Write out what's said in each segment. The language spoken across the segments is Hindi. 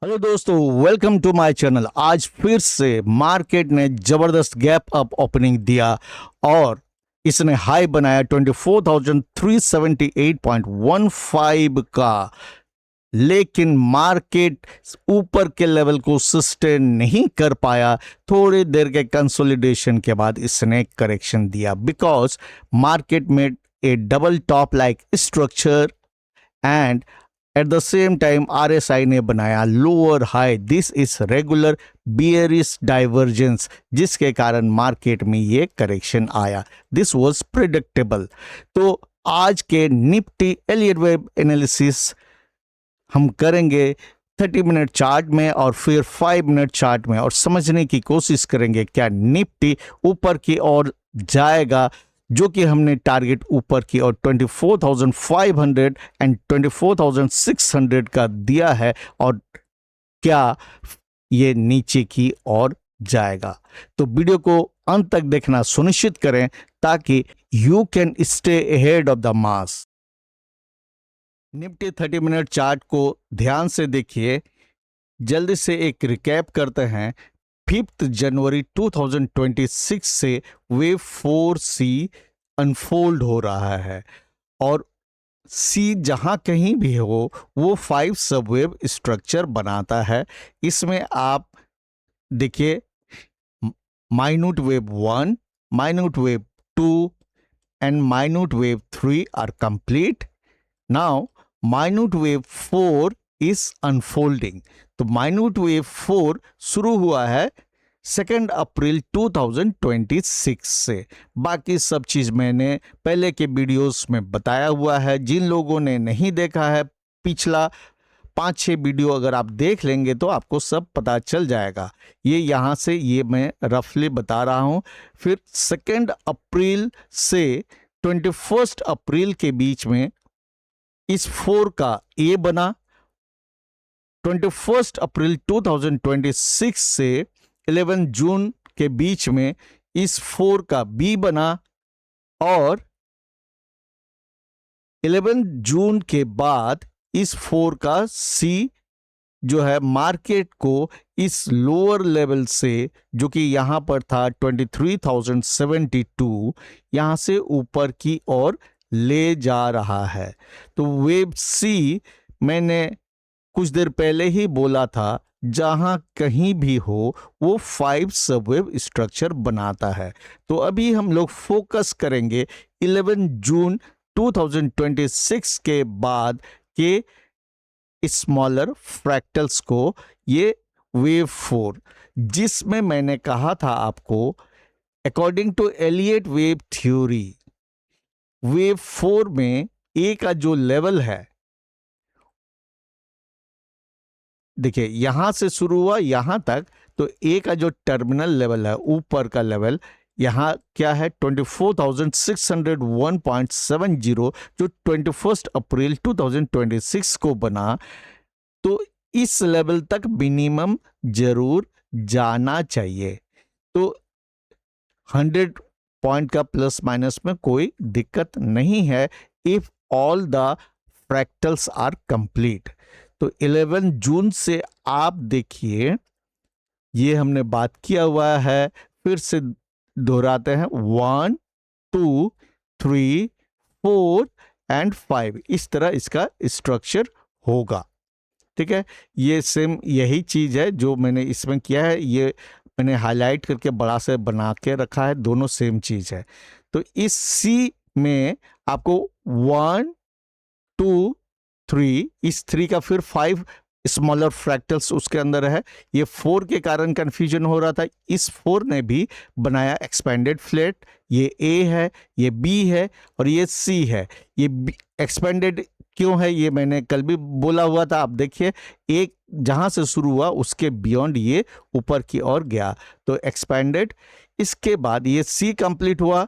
हेलो दोस्तों, वेलकम टू माय चैनल। आज फिर से मार्केट ने जबरदस्त गैप अप ओपनिंग दिया और इसने हाई बनाया 24,378.15 का। लेकिन मार्केट ऊपर के लेवल को सस्टेन नहीं कर पाया। थोड़ी देर के कंसोलिडेशन के बाद इसने करेक्शन दिया बिकॉज मार्केट में A double top like structure and at the same time RSI ने बनाया lower high. This is regular bearish divergence, जिसके कारण मार्केट में ये करेक्शन आया। This was predictable. तो आज के निफ्टी एलियट वेव एनालिसिस हम करेंगे 30 मिनट चार्ट में और फिर 5 मिनट चार्ट में, और समझने की कोशिश करेंगे क्या निफ्टी ऊपर की ओर जाएगा, जो कि हमने टारगेट ऊपर की और 24,500 एंड 24,600 का दिया है, और क्या ये नीचे की ओर जाएगा। तो वीडियो को अंत तक देखना सुनिश्चित करें ताकि you can stay ahead of the mass. Nifty 30 minute chart को ध्यान से देखिए। जल्दी से एक रिकैप करते हैं। 5 जनवरी 2026 से वेव 4C अनफोल्ड हो रहा है और सी जहां कहीं भी हो वो 5 सबवेव स्ट्रक्चर बनाता है। इसमें आप देखिए, minute wave 1, minute wave 2 and minute wave 3 are complete. Now minute wave 4 is unfolding. तो माइन्यूट वेव 4 शुरू हुआ है 2 अप्रैल 2026 से। बाकी सब चीज मैंने पहले के वीडियोस में बताया हुआ है। जिन लोगों ने नहीं देखा है, पिछला 5-6 वीडियो अगर आप देख लेंगे तो आपको सब पता चल जाएगा। ये यहाँ से ये मैं रफली बता रहा हूँ। फिर 2 अप्रैल से 21 अप्रैल के बीच में इस 4 का ए बना। 21 अप्रैल 2026 से 11 जून के बीच में इस 4 का बी बना, और 11 जून के बाद इस 4 का सी जो है मार्केट को इस लोअर लेवल से, जो कि यहां पर था 23,072, यहां से ऊपर की ओर ले जा रहा है। तो वेव सी मैंने कुछ देर पहले ही बोला था, जहां कहीं भी हो वो 5 सबवेव स्ट्रक्चर बनाता है। तो अभी हम लोग फोकस करेंगे 11 जून 2026 के बाद के स्मॉलर फ्रैक्टल्स को, ये वेव 4, जिसमें मैंने कहा था आपको according to Elliott wave theory, wave 4 में ए का जो लेवल है, देखिए यहां से शुरू हुआ यहां तक, तो ए का जो टर्मिनल लेवल है, ऊपर का लेवल यहां क्या है 24,601.70, जो 21 अप्रैल 2026 को बना। तो इस लेवल तक मिनिमम जरूर जाना चाहिए। तो 100 पॉइंट का प्लस माइनस में कोई दिक्कत नहीं है if all the fractals are complete. तो 11 जून से आप देखिए, ये हमने बात किया हुआ है, फिर से दोहराते हैं। 1, 2, 3, 4 एंड 5, इस तरह इसका स्ट्रक्चर होगा। ठीक है, ये सेम यही चीज है जो मैंने इसमें किया है। ये मैंने हाईलाइट करके बड़ा से बना के रखा है, दोनों सेम चीज है। तो इस सी में आपको 1, 2, 3, इस 3 का फिर 5 स्मॉलर फ्रैक्टल्स उसके अंदर है। ये 4 के कारण कंफ्यूजन हो रहा था। इस 4 ने भी बनाया एक्सपेंडेड फ्लैट। ये ए है, ये बी है और ये सी है। ये एक्सपेंडेड क्यों है ये मैंने कल भी बोला हुआ था। आप देखिए, एक जहां से शुरू हुआ उसके बियॉन्ड ये ऊपर की ओर गया, तो एक्सपेंडेड। इसके बाद ये सी कंप्लीट हुआ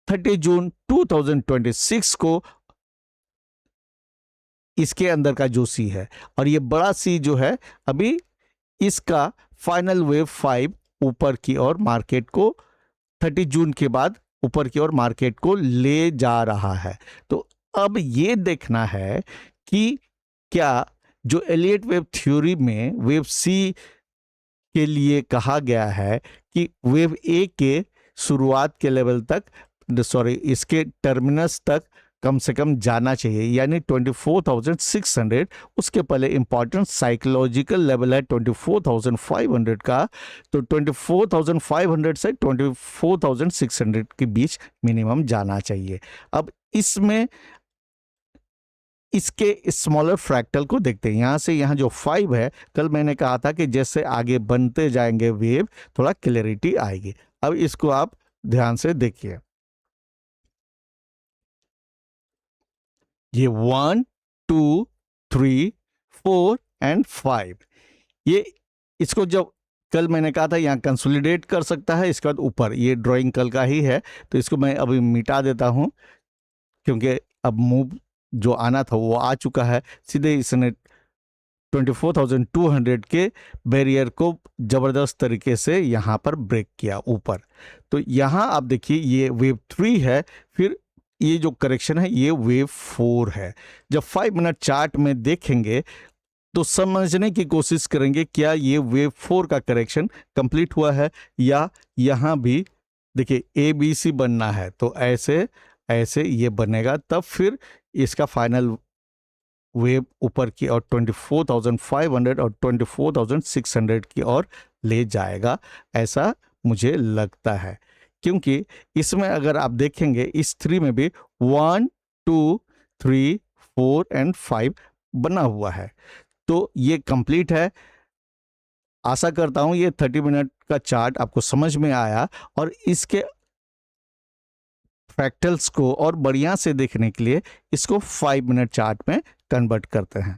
30 जून 2026 को, इसके अंदर का जो सी है, और ये बड़ा सी जो है अभी इसका फाइनल वेव 5 ऊपर की ओर मार्केट को 30 जून के बाद ऊपर की ओर मार्केट को ले जा रहा है। तो अब ये देखना है कि क्या जो एलियट वेव थ्योरी में वेव सी के लिए कहा गया है कि वेव ए के शुरुआत के लेवल तक, सॉरी इसके टर्मिनस तक कम से कम जाना चाहिए, यानी 24,600। उसके पहले इंपॉर्टेंट साइकोलॉजिकल लेवल है 24,500 का, तो 24,500 से 24,600 के बीच मिनिमम जाना चाहिए। अब इसमें इसके स्मॉलर फ्रैक्टल को देखते हैं। यहाँ से यहाँ जो 5 है, कल मैंने कहा था कि जैसे आगे बनते जाएंगे वेव थोड़ा क्लैरिटी आएगी। अब इसको आप ध्यान से देखिए, ये 1 2 3 4 एंड 5, ये इसको जब कल मैंने कहा था यहाँ कंसोलिडेट कर सकता है, इसके बाद ऊपर, ये ड्राइंग कल का ही है तो इसको मैं अभी मिटा देता हूँ क्योंकि अब मूव जो आना था वो आ चुका है। सीधे इसने 24,200 के बैरियर को जबरदस्त तरीके से यहाँ पर ब्रेक किया ऊपर। तो यहाँ आप देखिए ये वेव 3 है, फिर ये जो करेक्शन है ये वेव 4 है। जब 5 मिनट चार्ट में देखेंगे तो समझने की कोशिश करेंगे क्या ये वेव 4 का करेक्शन कंप्लीट हुआ है, या यहाँ भी देखिए ए बी सी बनना है तो ऐसे ऐसे ये बनेगा, तब फिर इसका फाइनल वेव ऊपर की और 24,500 और 24,600 की ओर ले जाएगा, ऐसा मुझे लगता है। क्योंकि इसमें अगर आप देखेंगे इस 3 में भी 1 2 3 4 एंड 5 बना हुआ है, तो ये कंप्लीट है। आशा करता हूं ये 30 मिनट का चार्ट आपको समझ में आया, और इसके फ्रैक्टल्स को और बढ़िया से देखने के लिए इसको 5 मिनट चार्ट में कन्वर्ट करते हैं।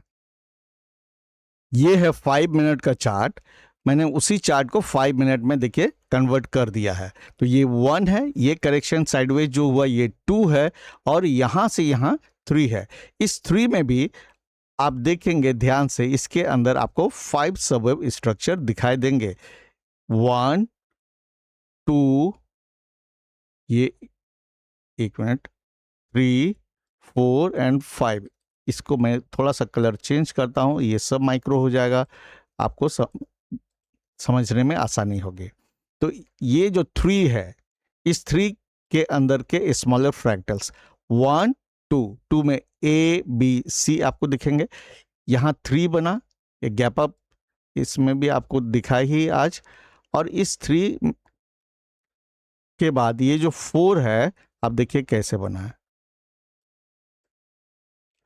ये है 5 मिनट का चार्ट, मैंने उसी चार्ट को 5 मिनट में देखिए कन्वर्ट कर दिया है। तो ये 1 है, ये करेक्शन साइडवेज जो हुआ ये 2 है, और यहां से यहां 3 है। इस 3 में भी आप देखेंगे ध्यान से, इसके अंदर आपको 5 सबवेव स्ट्रक्चर दिखाई देंगे। 1 2, ये एक मिनट, 3 4 एंड 5। इसको मैं थोड़ा सा कलर चेंज करता हूं, ये सब माइक्रो हो जाएगा, आपको समझने में आसानी होगी। तो ये जो 3 है, इस 3 के अंदर के स्मॉलर फ्रैक्टल्स 1 2 में ए बी सी आपको दिखेंगे। यहाँ 3 बना, ये गैप अप इसमें भी आपको दिखा ही आज, और इस 3 के बाद ये जो 4 है आप देखिए कैसे बना है।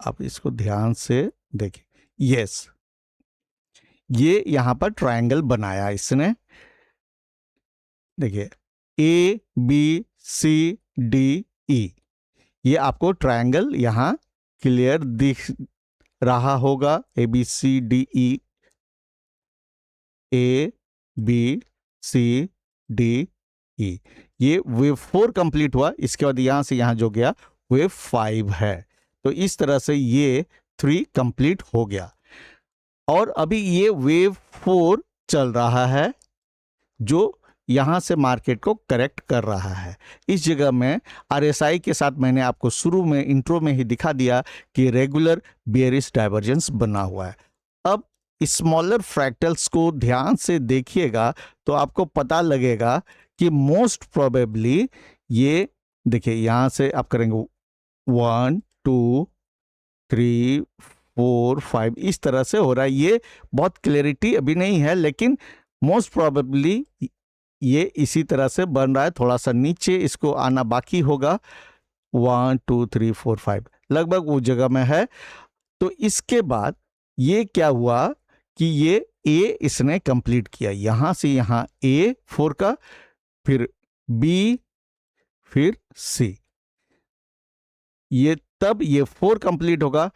आप इसको ध्यान से देखिए, यस, ये यहां पर ट्रायंगल बनाया इसने। देखिए ए बी सी डी ई, ये आपको ट्रायंगल यहां क्लियर दिख रहा होगा। A B C D E, A B C D E, ये वेव 4 कंप्लीट हुआ। इसके बाद यहां से यहां जो गया वेव 5 है। तो इस तरह से ये 3 कंप्लीट हो गया, और अभी ये वेव 4 चल रहा है जो यहां से मार्केट को करेक्ट कर रहा है। इस जगह में आरएसआई के साथ मैंने आपको शुरू में इंट्रो में ही दिखा दिया कि रेगुलर बेयरिश डाइवर्जेंस बना हुआ है। अब स्मॉलर फ्रैक्टल्स को ध्यान से देखिएगा तो आपको पता लगेगा कि मोस्ट प्रोबेबली ये देखिए यहां से आप करेंगे 1 2 3 4 5, इस तरह से हो रहा है। ये बहुत क्लैरिटी अभी नहीं है, लेकिन मोस्ट प्रोबेबली ये इसी तरह से बन रहा है। थोड़ा सा नीचे इसको आना बाकी होगा। 1 2 3 4 5 लगभग वो जगह में है। तो इसके बाद ये क्या हुआ कि ये ए इसने कंप्लीट किया, यहां से यहां ए 4 का, फिर बी, फिर सी, ये तब ये 4 कंप्लीट होगा,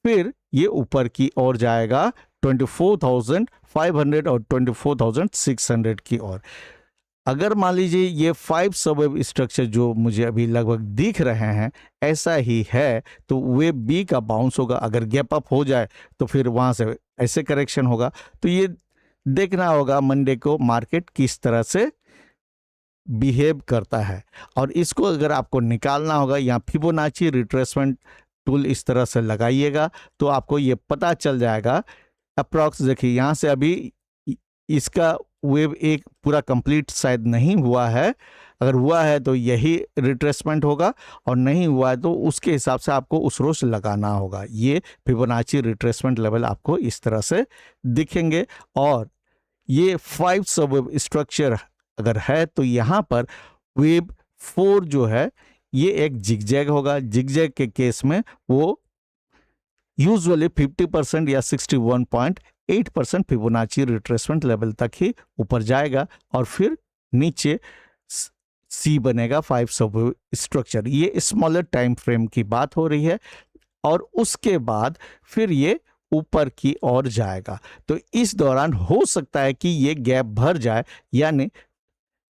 फिर ये ऊपर की ओर जाएगा 24,500 और 24,600 की ओर। अगर मान लीजिए ये 5 सबवेव स्ट्रक्चर जो मुझे अभी लगभग दिख रहे हैं ऐसा ही है, तो वेव बी का बाउंस होगा। अगर गैप अप हो जाए तो फिर वहां से ऐसे करेक्शन होगा। तो ये देखना होगा मंडे को मार्केट किस तरह से बिहेव करता है, और इसको अगर आपको निकालना होगा, यहाँ फिबोनाची रिट्रेसमेंट टूल इस तरह से लगाइएगा तो आपको ये पता चल जाएगा अप्रॉक्स। देखिए यहाँ से अभी इसका वेव एक पूरा कंप्लीट शायद नहीं हुआ है, अगर हुआ है तो यही रिट्रेसमेंट होगा, और नहीं हुआ है तो उसके हिसाब से आपको उस रोज लगाना होगा। ये फिबोनाची रिट्रेसमेंट लेवल आपको इस तरह से दिखेंगे। और ये 5 सब वेव स्ट्रक्चर अगर है तो यहाँ पर वेव 4 जो है ये एक जिगजैग होगा। जिगजैग के केस में वो यूजुअली 50% या 61.8% फिबोनाची रिट्रेसमेंट लेवल तक ही ऊपर जाएगा और फिर नीचे सी बनेगा 5 सब स्ट्रक्चर। ये स्मॉलर टाइम फ्रेम की बात हो रही है, और उसके बाद फिर ये ऊपर की ओर जाएगा। तो इस दौरान हो सकता है कि ये गैप भर जाए, यानी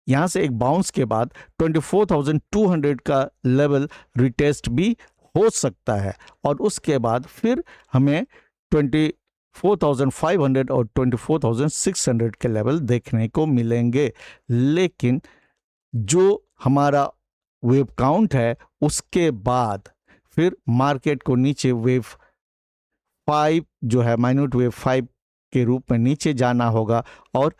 यहां से एक बाउंस के बाद 24,200 का लेवल रिटेस्ट भी हो सकता है, और उसके बाद फिर हमें 24,500 और 24,600 के लेवल देखने को मिलेंगे। लेकिन जो हमारा वेव काउंट है उसके बाद फिर मार्केट को नीचे वेव 5 जो है माइन्यूट वेव 5 के रूप में नीचे जाना होगा, और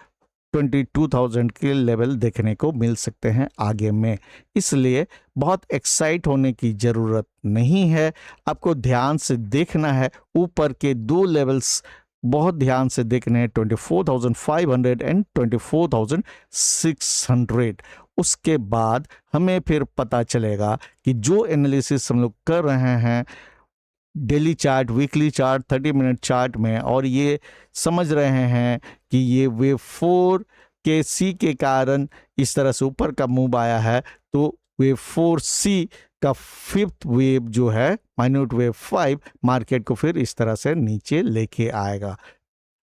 22,000 के लेवल देखने को मिल सकते हैं आगे में। इसलिए बहुत एक्साइट होने की ज़रूरत नहीं है, आपको ध्यान से देखना है। ऊपर के दो लेवल्स बहुत ध्यान से देखने हैं, 24,500 एंड 24,600। उसके बाद हमें फिर पता चलेगा कि जो एनालिसिस हम लोग कर रहे हैं daily chart, weekly chart, 30 minute chart में, और ये समझ रहे हैं कि ये वेव 4 के सी के कारण इस तरह से ऊपर का मूव आया है, तो वेव 4C का 5th वेव जो है माइन्यूट वेव 5 मार्केट को फिर इस तरह से नीचे लेके आएगा,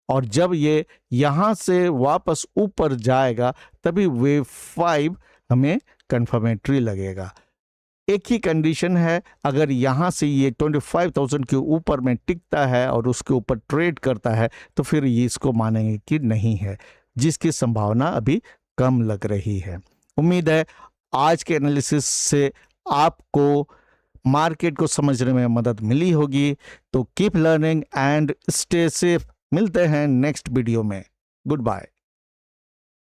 और जब ये यहाँ से वापस ऊपर जाएगा तभी वेव 5 हमें कंफर्मेटरी लगेगा। एक ही कंडीशन है, अगर यहाँ से ये 25,000 के ऊपर में टिकता है और उसके ऊपर ट्रेड करता है तो फिर ये इसको मानेंगे कि नहीं है, जिसकी संभावना अभी कम लग रही है। उम्मीद है आज के एनालिसिस से आपको मार्केट को समझने में मदद मिली होगी। तो keep learning and stay safe. मिलते हैं नेक्स्ट वीडियो में। Good bye.